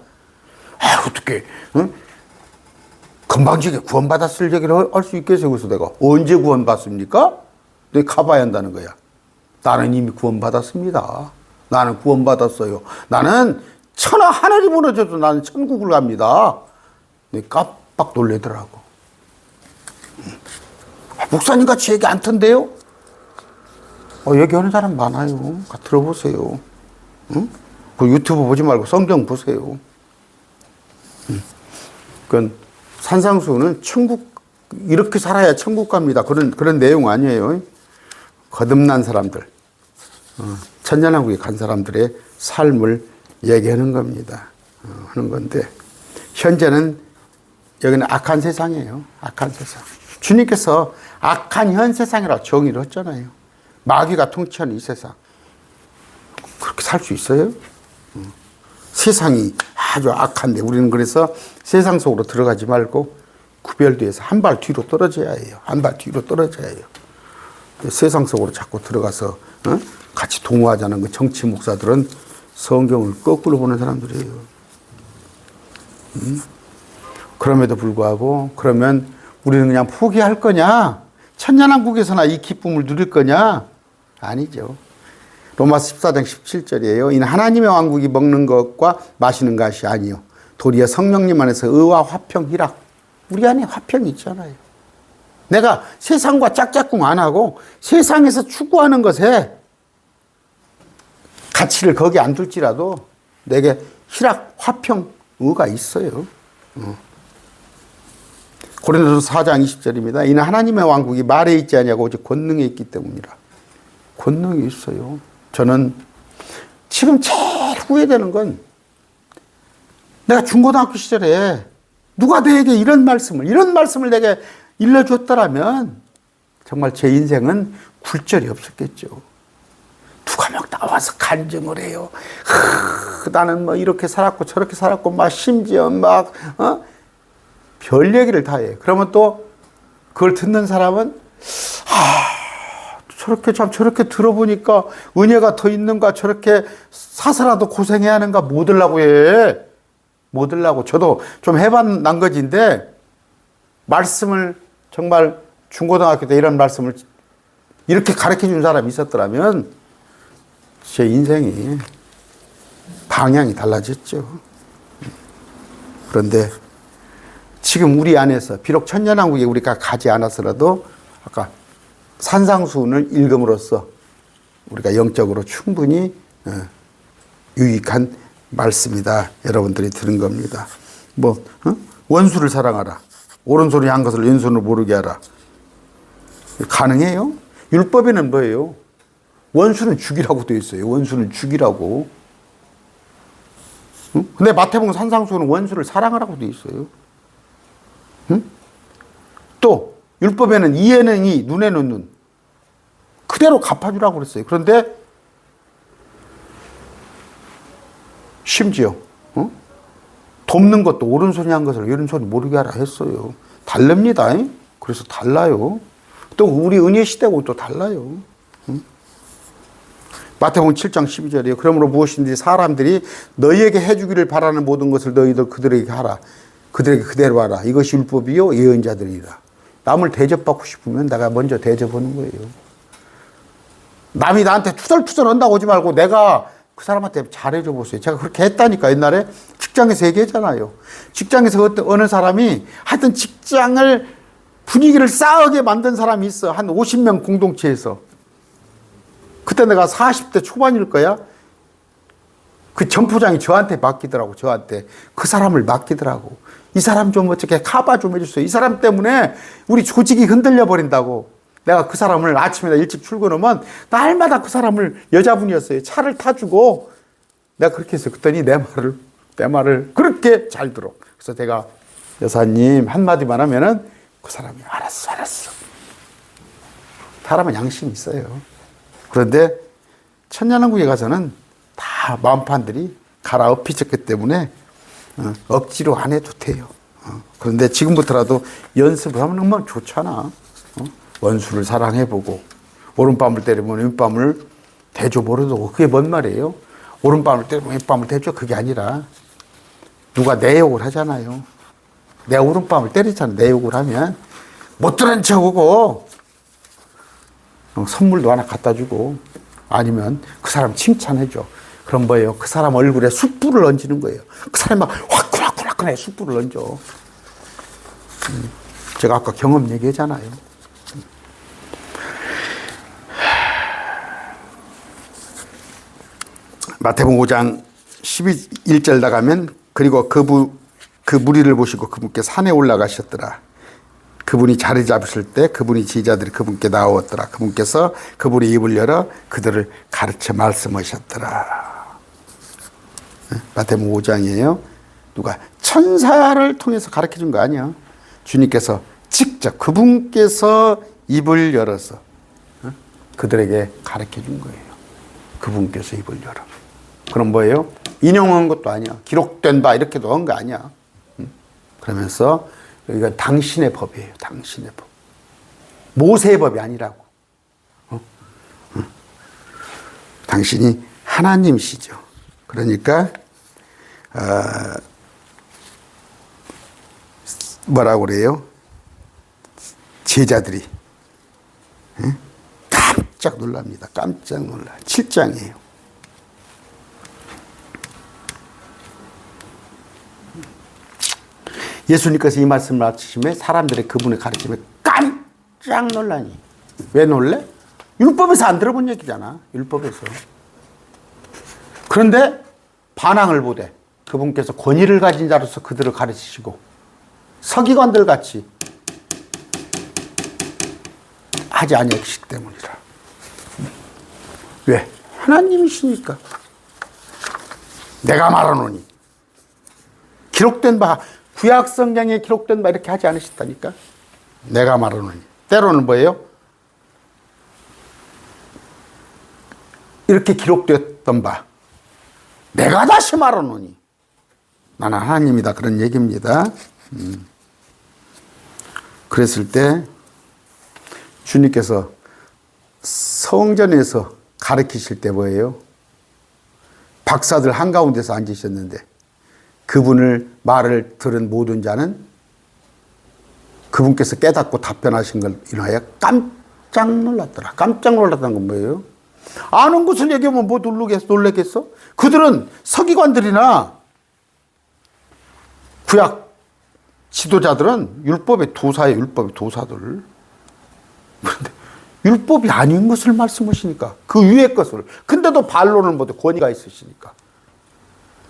아, 어떻게, 응? 건방지게 구원 받았을 얘기를 할 수 있겠어요? 그래서 내가 언제 구원 받습니까? 내가 가봐야 한다는 거야. 나는 이미 구원 받았습니다. 나는 구원 받았어요. 나는 천하 하늘이 무너져도 나는 천국을 갑니다. 내가 깜빡 놀래더라고. 목사님 같이 얘기 안 턴데요? 얘기하는 사람 많아요. 들어보세요. 응? 그 유튜브 보지 말고 성경 보세요. 그건 산상수훈은 천국, 이렇게 살아야 천국 갑니다. 그런 내용 아니에요. 거듭난 사람들, 천년왕국에 간 사람들의 삶을 얘기하는 겁니다. 하는 건데, 현재는 여기는 악한 세상이에요. 악한 세상. 주님께서 악한 현 세상이라고 정의를 했잖아요. 마귀가 통치하는 이 세상. 그렇게 살 수 있어요? 세상이 아주 악한데 우리는 그래서 세상 속으로 들어가지 말고 구별돼서 한 발 뒤로 떨어져야 해요. 한 발 뒤로 떨어져야 해요. 세상 속으로 자꾸 들어가서 같이 동호하자는 그 정치 목사들은 성경을 거꾸로 보는 사람들이에요. 그럼에도 불구하고 그러면 우리는 그냥 포기할 거냐? 천년왕국에서나 이 기쁨을 누릴 거냐? 아니죠. 로마서 14장 17절이에요. 이는 하나님의 왕국이 먹는 것과 마시는 것이 아니요 도리어 성령님 안에서 의와 화평, 희락. 우리 안에 화평이 있잖아요. 내가 세상과 짝짝꿍 안 하고 세상에서 추구하는 것에 가치를 거기 안 둘지라도 내게 희락, 화평, 의가 있어요. 고린도서 4장 20절입니다. 이는 하나님의 왕국이 말에 있지 아니하고 오직 권능에 있기 때문이라. 권능이 있어요. 저는 지금 제일 후회되는 건 내가 중고등학교 시절에 누가 내게 이런 말씀을 내게 일러줬더라면 정말 제 인생은 굴절이 없었겠죠. 누가 막 나와서 간증을 해요. 나는 뭐 이렇게 살았고 저렇게 살았고 막 심지어 막 별 얘기를 다 해요. 그러면 또 그걸 듣는 사람은 저렇게 들어보니까 은혜가 더 있는가, 저렇게 사서라도 고생해야 하는가, 뭐 들라고 해. 뭐 들라고. 저도 좀 해봤난 거지인데, 말씀을 정말 중고등학교 때 이런 말씀을 이렇게 가르쳐 준 사람이 있었더라면, 제 인생이 방향이 달라졌죠. 그런데 지금 우리 안에서, 비록 천년왕국에 우리가 가지 않았더라도, 아까 산상수훈을 읽음으로써 우리가 영적으로 충분히 유익한 말씀이다. 여러분들이 들은 겁니다. 원수를 사랑하라. 옳은소리 한 것을 왼손으로 모르게 하라. 가능해요? 율법에는 뭐예요? 원수는 죽이라고 되어 있어요. 원수는 죽이라고. 근데 마태복음 산상수훈은 원수를 사랑하라고 되어 있어요. 또 율법에는 이에는 이, 눈에는 눈. 그대로 갚아주라고 그랬어요. 그런데 심지어 돕는 것도 오른손이 한 것을 왼손이 모르게 하라 했어요. 다릅니다. 그래서 달라요. 또 우리 은혜 시대하고 또 달라요. 마태복음 7장 12절이에요. 그러므로 무엇인지 사람들이 너희에게 해주기를 바라는 모든 것을 너희들 그들에게 하라. 그들에게 그대로 하라. 이것이 율법이요 예언자들이라. 남을 대접받고 싶으면 내가 먼저 대접하는 거예요. 남이 나한테 투덜투덜 한다고 오지 말고 내가 그 사람한테 잘해줘 보세요. 제가 그렇게 했다니까. 옛날에 직장에서 얘기했잖아요. 직장에서 어느 사람이 하여튼 직장을 분위기를 싸하게 만든 사람이 있어. 한 50명 공동체에서. 그때 내가 40대 초반일 거야. 그 점포장이 저한테 맡기더라고. 저한테. 그 사람을 맡기더라고. 이 사람 좀 어떻게 커버 좀 해주세요. 이 사람 때문에 우리 조직이 흔들려 버린다고. 내가 그 사람을 아침에 일찍 출근하면 날마다 그 사람을, 여자분이었어요. 차를 타주고 내가 그렇게 했어요. 그랬더니 내 말을 그렇게 잘 들어. 그래서 제가 여사님 한마디만 하면은 그 사람이 알았어. 사람은 양심이 있어요. 그런데 천년왕국에 가서는 다 마음판들이 갈아엎이졌기 때문에 억지로 안 해도 돼요. 그런데 지금부터라도 연습을 하면 좋잖아. 원수를 사랑해보고 오른밤을 때리면 왼밤을 대줘버려도 그게 뭔 말이에요? 오른밤을 때리면 왼밤을 대줘 그게 아니라 누가 내 욕을 하잖아요. 내 오른밤을 때리잖아. 내 욕을 하면 못 들은 척 오고 선물도 하나 갖다 주고 아니면 그 사람 칭찬해줘. 그럼 뭐예요? 그 사람 얼굴에 숯불을 얹는 거예요. 그 사람이 막 화끈화끈하게 숯불을 얹어. 제가 아까 경험 얘기했잖아요. 마태복음 5장 11절 나가면 그리고 그 무리를 보시고 그분께 산에 올라가셨더라. 그분이 자리 잡으실 때 그분이 제자들이 그분께 나오었더라. 그분께서 그분의 입을 열어 그들을 가르쳐 말씀하셨더라. 마태복음 5장이에요. 누가 천사를 통해서 가르쳐 준 거 아니야. 주님께서 직접 그분께서 입을 열어서 그들에게 가르쳐 준 거예요. 그분께서 입을 열어. 그럼 뭐예요? 인용한 것도 아니야. 기록된 바 이렇게 넣은 거 아니야. 그러면서 이건 당신의 법이에요. 당신의 법. 모세의 법이 아니라고. 당신이 하나님이시죠. 그러니까 뭐라고 그래요? 제자들이 깜짝 놀랍니다. 깜짝 놀라. 7장이에요. 예수님께서 이 말씀을 하시면 사람들의 그분의 가르침에 깜짝 놀라니. 왜 놀래? 율법에서 안 들어본 얘기잖아. 율법에서. 그런데 반항을 보되 그분께서 권위를 가진 자로서 그들을 가르치시고 서기관들 같이 하지 아니하시기 때문이라. 왜? 하나님이시니까. 내가 말하노니. 기록된 바 구약 성경에 기록된 바 이렇게 하지 않으셨다니까. 내가 말하노니. 때로는 뭐예요? 이렇게 기록됐던 바 내가 다시 말하노니 나는 하나님이다 그런 얘기입니다. 그랬을 때 주님께서 성전에서 가르치실 때 뭐예요? 박사들 한가운데서 앉으셨는데 그분을 말을 들은 모든 자는 그분께서 깨닫고 답변하신 걸 인하여 깜짝 놀랐더라. 깜짝 놀랐다는 건 뭐예요? 아는 것을 얘기하면 뭐 놀라겠어? 그들은 서기관들이나 구약 지도자들은 율법의 도사예요. 율법의 도사들. 그런데 율법이 아닌 것을 말씀하시니까 그 위의 것을. 근데도 반론을 못해 권위가 있으시니까.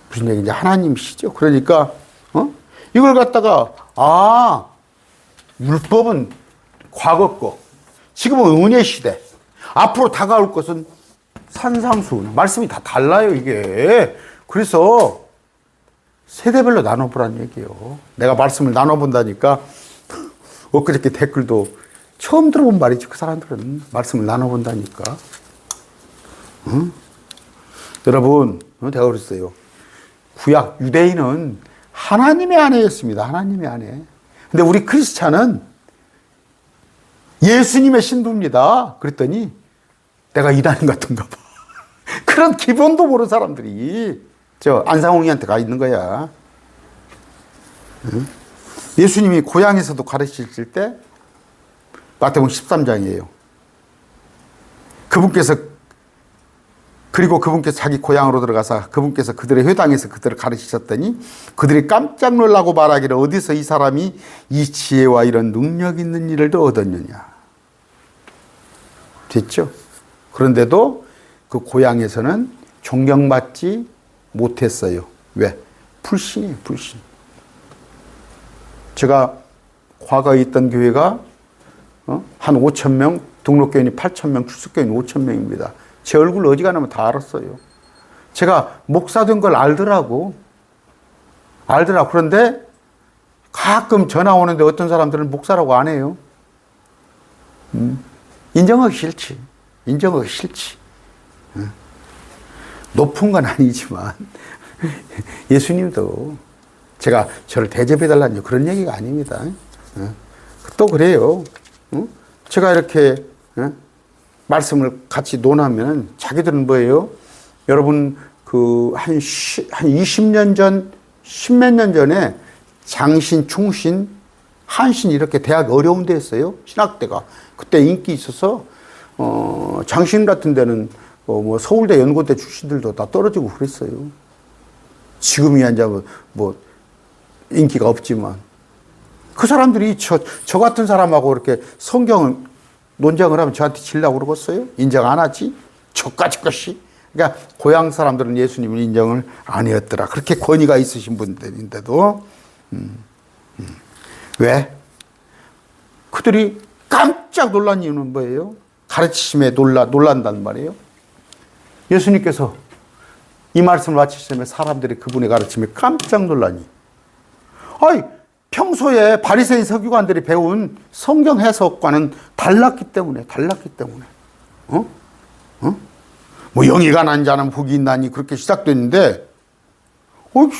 무슨 얘기인지 하나님이시죠. 그러니까 이걸 갖다가 율법은 과거 거, 지금은 은혜 시대, 앞으로 다가올 것은 산상수. 말씀이 다 달라요 이게. 그래서 세대별로 나눠보라는 얘기예요. 내가 말씀을 나눠본다니까 엊그저께 댓글도 처음 들어본 말이지. 그 사람들은 말씀을 나눠본다니까. 응? 여러분 내가 그랬어요. 구약 유대인은 하나님의 아내였습니다. 하나님의 아내. 근데 우리 크리스찬은 예수님의 신부입니다. 그랬더니 내가 이단인 같은가 봐. 그런 기본도 모르는 사람들이 저 안상홍이한테 가 있는 거야. 예수님이 고향에서도 가르치실 때 마태복음 13장이에요. 그리고 그분께서 자기 고향으로 들어가서 그분께서 그들의 회당에서 그들을 가르치셨더니 그들이 깜짝 놀라고 말하기를 어디서 이 사람이 이 지혜와 이런 능력 있는 일을 더 얻었느냐. 됐죠? 그런데도 그 고향에서는 존경받지 못했어요. 왜? 불신이에요, 불신. 제가 과거에 있던 교회가 한 5천 명, 등록교인이 8천 명, 출석교인 5천 명입니다. 제 얼굴 어지간하면 다 알았어요. 제가 목사 된 걸 알더라고. 그런데 가끔 전화 오는데 어떤 사람들은 목사라고 안 해요. 인정하기 싫지. 높은 건 아니지만 예수님도 저를 대접해달라는 그런 얘기가 아닙니다. 또 그래요. 제가 이렇게 말씀을 같이 논하면 자기들은 뭐예요? 여러분 한 20년 전, 10몇 년 전에 장신, 충신, 한신 이렇게 대학 어려운 데였어요. 신학대가. 그때 인기 있어서 장신 같은 데는 뭐 서울대, 연고대 출신들도 다 떨어지고 그랬어요. 지금이야 이제 뭐 인기가 없지만 그 사람들이 저 같은 사람하고 이렇게 성경을 논쟁을 하면 저한테 질라고 그러겠어요? 인정 안 하지? 저까지 것이. 그러니까 고향 사람들은 예수님을 인정을 안 했더라. 그렇게 권위가 있으신 분들인데도 왜? 그들이 깜짝 놀란 이유는 뭐예요? 가르치심에 놀란단 말이에요. 예수님께서 이 말씀을 마치시면 사람들이 그분의 가르침에 깜짝 놀라니. 아이, 평소에 바리새인 서기관들이 배운 성경 해석과는 달랐기 때문에. 뭐 영이가 난 자는 복이 있나니 그렇게 시작됐는데, 뭔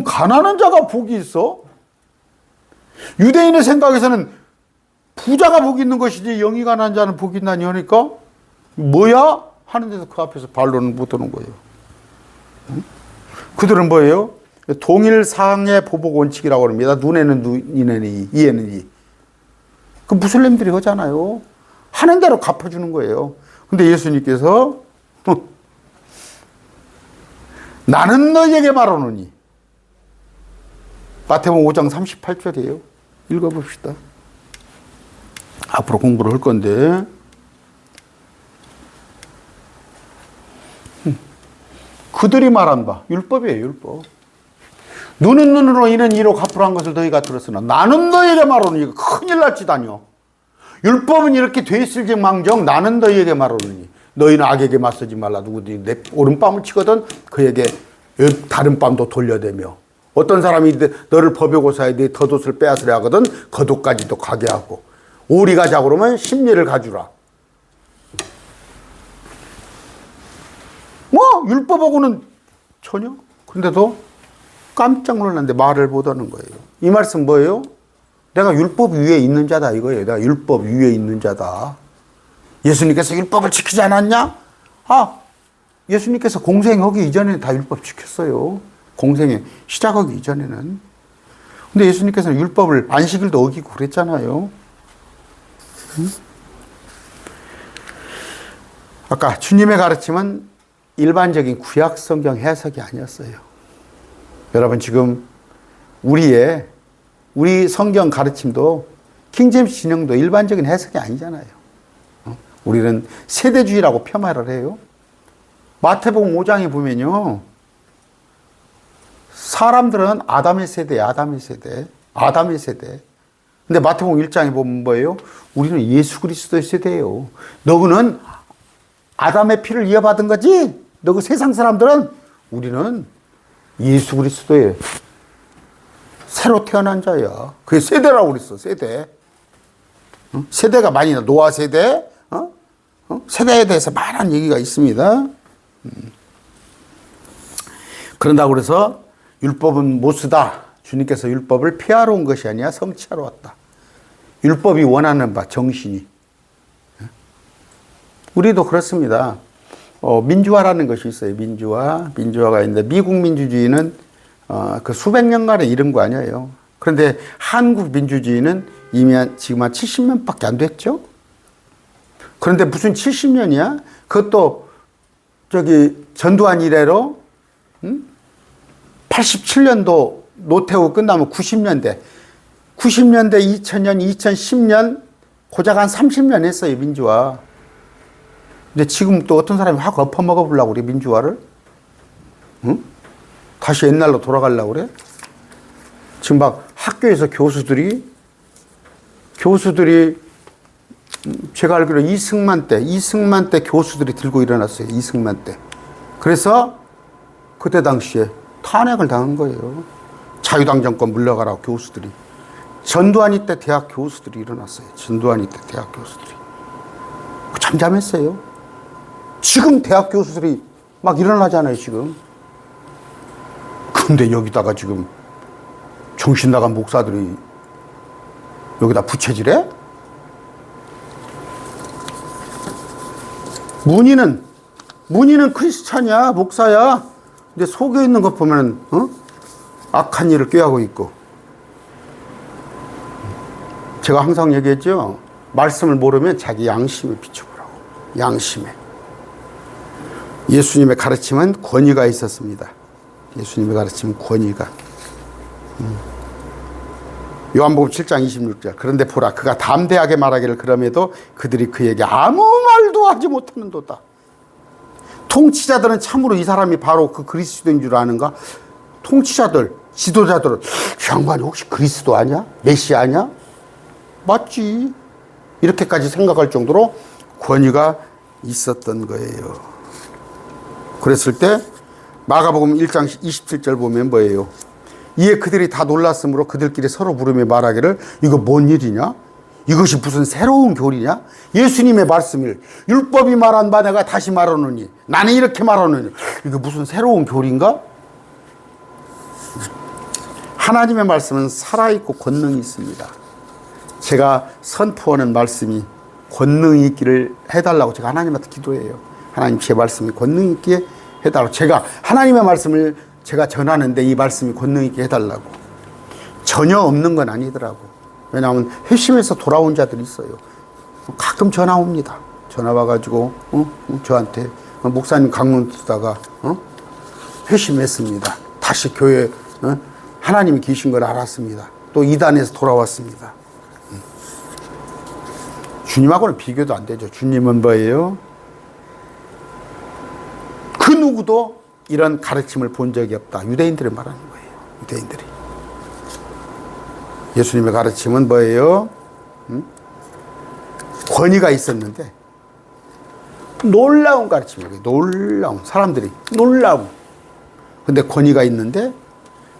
가난한 자가 복이 있어? 유대인의 생각에서는 부자가 복이 있는 것이지 영이가 난 자는 복이 있나니 하니까 뭐야? 하는데도 그 앞에서 반론을 못 하는 거예요. 그들은 뭐예요? 동일상의 보복 원칙이라고 합니다. 눈에는 눈, 이에는 이. 그 무슬림들이 하잖아요. 하는 대로 갚아주는 거예요. 근데 예수님께서 나는 너희에게 말하노니. 마태복음 5장 38절이에요. 읽어봅시다. 앞으로 공부를 할 건데. 그들이 말한 바, 율법이에요, 율법. 눈은 눈으로 이는 이로 갚으라 한 것을 너희가 들었으나 나는 너희에게 말하노니. 큰일 날지다뇨. 율법은 이렇게 돼 있을지망정 나는 너희에게 말하노니 너희는 악에게 맞서지 말라. 누구든지 내 오른뺨을 치거든 그에게 다른 뺨도 돌려대며, 어떤 사람이 너를 법에 고사해 네 겉옷을 빼앗으려 하거든 겉옷까지도 가게 하고, 오리 가자 그러면 심리를 가주라. 뭐 율법하고는 전혀. 그런데도 깜짝 놀랐는데 말을 못하는 거예요. 이 말씀 뭐예요? 내가 율법 위에 있는 자다 이거예요. 내가 율법 위에 있는 자다. 예수님께서 율법을 지키지 않았냐? 예수님께서 공생하기 이전에는 다 율법 지켰어요. 공생에 시작하기 이전에는. 근데 예수님께서는 율법을 안식일도 어기고 그랬잖아요. 아까 주님의 가르침은 일반적인 구약 성경 해석이 아니었어요. 여러분 지금 우리 성경 가르침도 킹제임스 진영도 일반적인 해석이 아니잖아요. 우리는 세대주의라고 폄하를 해요. 마태복음 5장에 보면요, 사람들은 아담의 세대. 근데 마태복음 1장에 보면 뭐예요? 우리는 예수 그리스도의 세대예요. 너는 아담의 피를 이어받은 거지? 너 그 세상 사람들은 우리는 예수 그리스도의 새로 태어난 자야. 그게 세대라고 그랬어, 세대. 세대가 많이 나, 노아 세대, 세대에 대해서 많은 얘기가 있습니다. 그런다고 그래서 율법은 못 쓰다. 주님께서 율법을 폐하러 온 것이 아니라 성취하러 왔다. 율법이 원하는 바, 정신이. 우리도 그렇습니다. 민주화라는 것이 있어요. 민주화가 있는데, 미국 민주주의는 그 수백 년간의 이런 거 아니에요. 그런데 한국 민주주의는 이미 지금 한 70년밖에 안 됐죠. 그런데 무슨 70년이야? 그것도 전두환 이래로 87년도 노태우 끝나면 90년대, 2000년, 2010년 고작 한 30년 했어요, 민주화. 근데 지금 또 어떤 사람이 확 엎어먹어 보려고 그래, 민주화를? 다시 옛날로 돌아가려고 그래? 지금 막 학교에서 교수들이 제가 알기로 이승만 때 교수들이 들고 일어났어요. 이승만 때. 그래서 그때 당시에 탄핵을 당한 거예요. 자유당 정권 물러가라고 교수들이. 전두환이 때 대학 교수들이 일어났어요. 잠잠했어요. 지금 대학 교수들이 막 일어나잖아요, 지금. 근데 여기다가 지금 정신 나간 목사들이 여기다 부채질해? 문희는 크리스찬이야, 목사야. 근데 속에 있는 것 보면 악한 일을 꾀하고 있고. 제가 항상 얘기했죠. 말씀을 모르면 자기 양심에 비춰보라고. 양심에. 예수님의 가르침은 권위가 있었습니다. 예수님의 가르침은 권위가. 요한복음 7장 26절. 그런데 보라, 그가 담대하게 말하기를 그럼에도 그들이 그에게 아무 말도 하지 못하는도다. 통치자들은 참으로 이 사람이 바로 그 그리스도인 줄 아는가? 통치자들, 지도자들은 양반이 혹시 그리스도 아니야? 메시아 아니야? 맞지. 이렇게까지 생각할 정도로 권위가 있었던 거예요. 그랬을 때 마가복음 1장 27절 보면 뭐예요? 이에 그들이 다 놀랐으므로 그들끼리 서로 부르며 말하기를 이거 뭔 일이냐? 이것이 무슨 새로운 교리냐? 예수님의 말씀을 율법이 말한 바 내가 다시 말하노니 나는 이렇게 말하노니 이거 무슨 새로운 교리인가? 하나님의 말씀은 살아있고 권능이 있습니다. 제가 선포하는 말씀이 권능이 있기를 해달라고 제가 하나님한테 기도해요. 하나님 제 말씀이 권능이 있게 해달라고. 제가 하나님의 말씀을 제가 전하는데 이 말씀이 권능 있게 해달라고. 전혀 없는 건 아니더라고. 왜냐하면 회심해서 돌아온 자들이 있어요. 가끔 전화 옵니다. 전화 와가지고 저한테 목사님 강론 듣다가 회심했습니다. 다시 교회 하나님이 계신 걸 알았습니다. 또 이단에서 돌아왔습니다. 주님하고는 비교도 안 되죠. 주님은 뭐예요? 그 누구도 이런 가르침을 본 적이 없다. 유대인들이 말하는 거예요. 유대인들이. 예수님의 가르침은 뭐예요? 권위가 있었는데 놀라운 가르침이에요. 놀라운. 사람들이 놀라운. 근데 권위가 있는데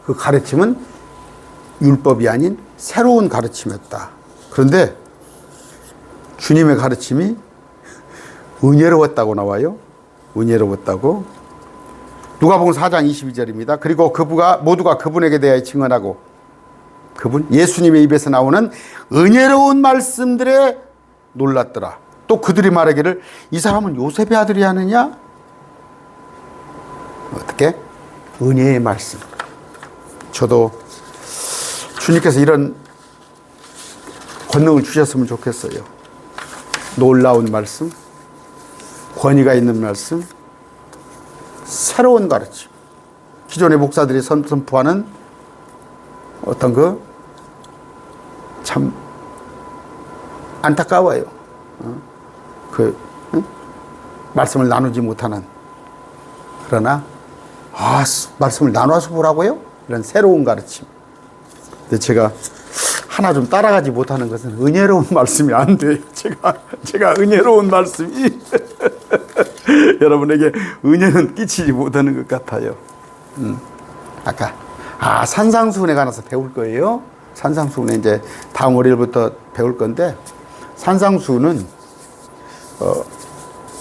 그 가르침은 율법이 아닌 새로운 가르침이었다. 그런데 주님의 가르침이 은혜로웠다고 나와요. 은혜로웠다고. 누가복음 4장 22절입니다. 그리고 모두가 그분에게 대하여 증언하고 예수님의 입에서 나오는 은혜로운 말씀들에 놀랐더라. 또 그들이 말하기를 이 사람은 요셉의 아들이 아느냐? 어떻게? 은혜의 말씀. 저도 주님께서 이런 권능을 주셨으면 좋겠어요. 놀라운 말씀, 권위가 있는 말씀, 새로운 가르침. 기존의 목사들이 선포하는 어떤 참 안타까워요. 말씀을 나누지 못하는. 그러나 말씀을 나눠서 보라고요? 이런 새로운 가르침. 근데 제가 하나 좀 따라가지 못하는 것은 은혜로운 말씀이 안 돼요. 제가 은혜로운 말씀이 여러분에게 은혜는 끼치지 못하는 것 같아요. 아까 산상수훈에 관해서 배울 거예요. 산상수훈에 이제 다음 월요일부터 배울 건데, 산상수훈은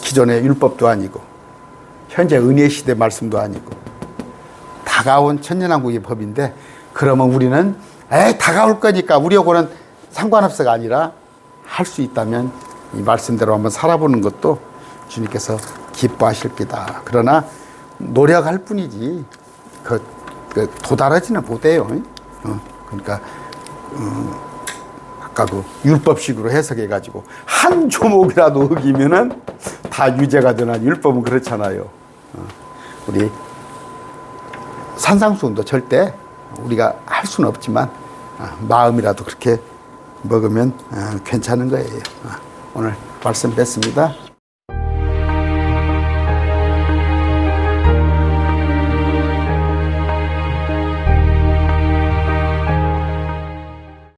기존의 율법도 아니고 현재 은혜 시대 말씀도 아니고 다가온 천년왕국의 법인데, 그러면 우리는 다가올 거니까 우리하고는 상관없어가 아니라 할 수 있다면 이 말씀대로 한번 살아보는 것도 주님께서 기뻐하실 거다. 그러나 노력할 뿐이지 도달하지는 못해요. 그러니까 아까 율법식으로 해석해가지고 한 조목이라도 어기면은 다 유죄가 되는 율법은 그렇잖아요. 우리 산상수훈도 절대 우리가 할 수는 없지만 마음이라도 그렇게 먹으면 괜찮은 거예요. 오늘 말씀 뺐습니다.